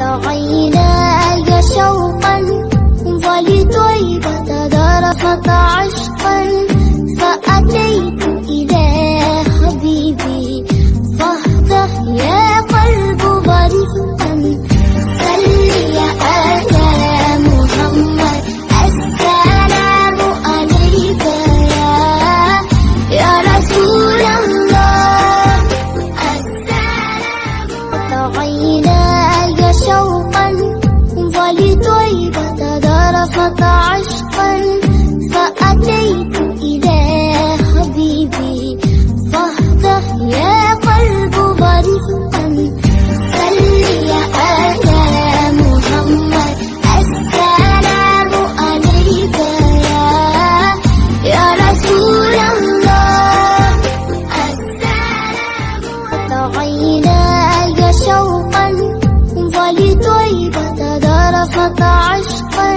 عيناي شوقا ولطيبة ذرفت عشقا فأتيت إلى حبيبي فاهده يا قلب غريقا صلي على محمد السلام عليك يا رسول الله السلام عيناي شوقا ولطيبة ذرفت عشقا فأتيت إلى حبيبي فاهده يا قلب غريقا صلي على محمد السلام عليك يا رسول الله السلام عيناي شوقا ولطيبة ذرفت عشقا